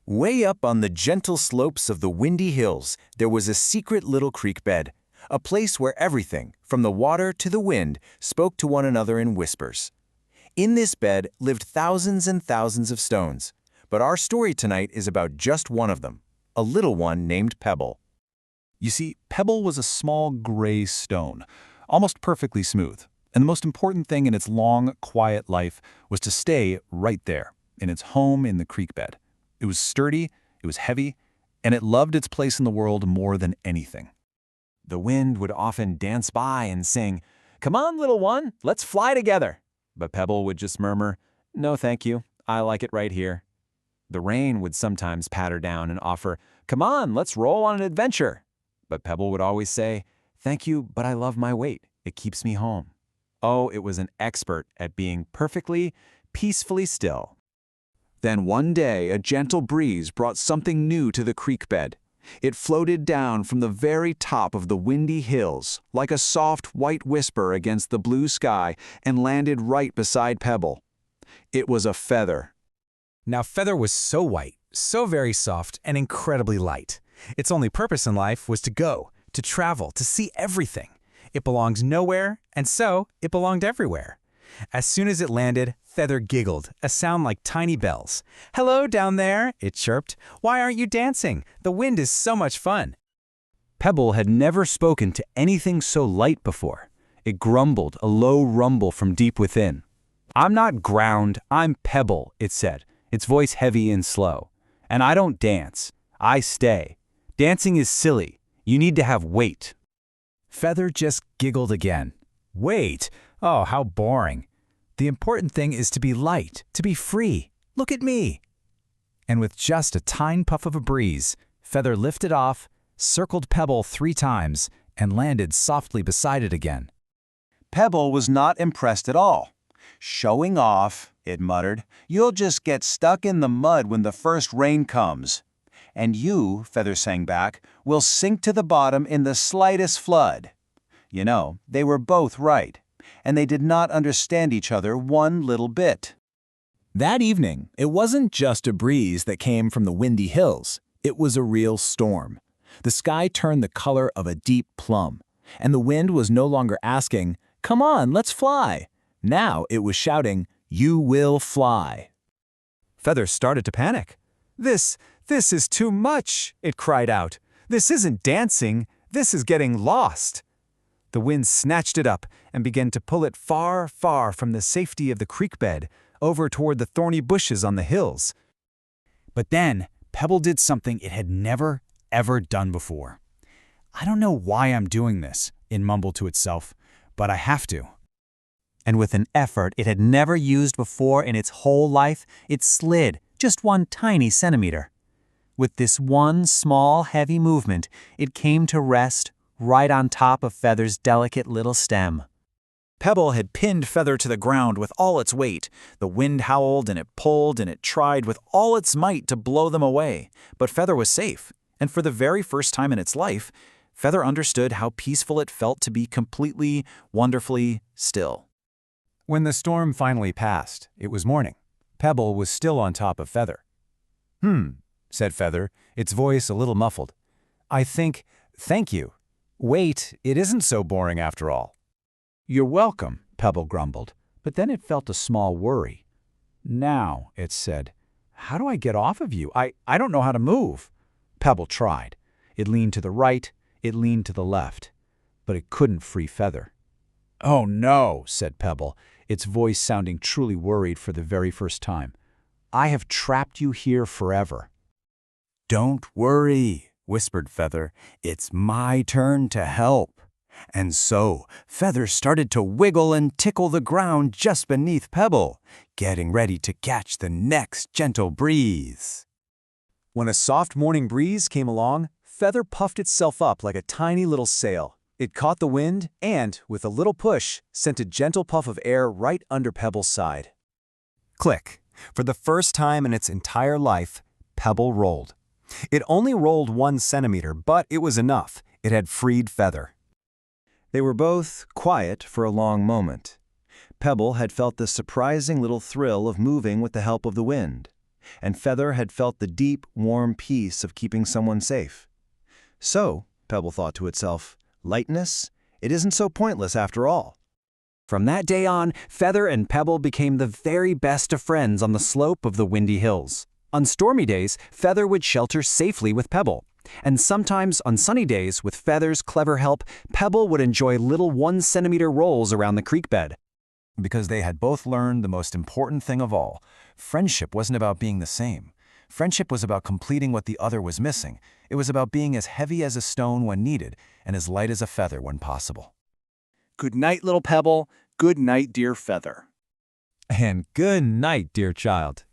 Way up on the gentle slopes of the windy hills, there was a secret little creek bed, a place where everything, from the water to the wind, spoke to one another in whispers. In this bed lived thousands and thousands of stones, but our story tonight is about just one of them, a little one named Pebble. You see, Pebble was a small gray stone, almost perfectly smooth, and the most important thing in its long, quiet life was to stay right there, in its home in the creek bed. It was sturdy, it was heavy, and it loved its place in the world more than anything. The wind would often dance by and sing, "Come on, little one, let's fly together." But Pebble would just murmur, "No, thank you, I like it right here." The rain would sometimes patter down and offer, "Come on, let's roll on an adventure." But Pebble would always say, "Thank you, but I love my weight. It keeps me home." Oh, it was an expert at being perfectly, peacefully still. Then one day, a gentle breeze brought something new to the creek bed. It floated down from the very top of the windy hills, like a soft white whisper against the blue sky, and landed right beside Pebble. It was a feather. Now, feather was so white, so very soft, and incredibly light. Its only purpose in life was to go, to travel, to see everything. It belonged nowhere, and so it belonged everywhere. As soon as it landed, Feather giggled, a sound like tiny bells. "Hello down there," it chirped. "Why aren't you dancing? The wind is so much fun." Pebble had never spoken to anything so light before. It grumbled, a low rumble from deep within. "I'm not ground, I'm Pebble," it said, its voice heavy and slow. "And I don't dance. I stay. Dancing is silly. You need to have weight." Feather just giggled again. "Wait! Oh, how boring. The important thing is to be light, to be free. Look at me." And with just a tiny puff of a breeze, Feather lifted off, circled Pebble 3 times, and landed softly beside it again. Pebble was not impressed at all. "Showing off," it muttered. "You'll just get stuck in the mud when the first rain comes. And you," Feather sang back, "will sink to the bottom in the slightest flood." You know, they were both right, and they did not understand each other one little bit. That evening, it wasn't just a breeze that came from the windy hills. It was a real storm. The sky turned the color of a deep plum, and the wind was no longer asking, "Come on, let's fly." Now it was shouting, "You will fly." Feather started to panic. This is too much," it cried out. "This isn't dancing, this is getting lost." The wind snatched it up and began to pull it far, far from the safety of the creek bed, over toward the thorny bushes on the hills. But then, Pebble did something it had never, ever done before. "I don't know why I'm doing this," it mumbled to itself, "but I have to." And with an effort it had never used before in its whole life, it slid just 1 tiny centimeter. With this one small, heavy movement, it came to rest right on top of Feather's delicate little stem. Pebble had pinned Feather to the ground with all its weight. The wind howled and it pulled and it tried with all its might to blow them away. But Feather was safe, and for the very first time in its life, Feather understood how peaceful it felt to be completely, wonderfully still. When the storm finally passed, it was morning. Pebble was still on top of Feather. Said Feather, its voice a little muffled. Thank you. Wait, it isn't so boring after all." "You're welcome," Pebble grumbled, but then it felt a small worry. "Now," it said, "how do I get off of you? I don't know how to move." Pebble tried. It leaned to the right, it leaned to the left, but it couldn't free Feather. "Oh no," said Pebble, its voice sounding truly worried for the very first time. "I have trapped you here forever." "Don't worry," whispered Feather. "It's my turn to help." And so Feather started to wiggle and tickle the ground just beneath Pebble, getting ready to catch the next gentle breeze. When a soft morning breeze came along, Feather puffed itself up like a tiny little sail. It caught the wind and, with a little push, sent a gentle puff of air right under Pebble's side. Click. For the first time in its entire life, Pebble rolled. It only rolled 1 centimeter, but it was enough. It had freed Feather. They were both quiet for a long moment. Pebble had felt the surprising little thrill of moving with the help of the wind. and Feather had felt the deep, warm peace of keeping someone safe. So, Pebble thought to itself, lightness? It isn't so pointless after all. From that day on, Feather and Pebble became the very best of friends on the slope of the windy hills. On stormy days, Feather would shelter safely with Pebble. And sometimes, on sunny days, with Feather's clever help, Pebble would enjoy little 1-centimeter rolls around the creek bed. Because they had both learned the most important thing of all. Friendship wasn't about being the same. Friendship was about completing what the other was missing. It was about being as heavy as a stone when needed and as light as a feather when possible. Good night, little Pebble. Good night, dear Feather. And good night, dear child.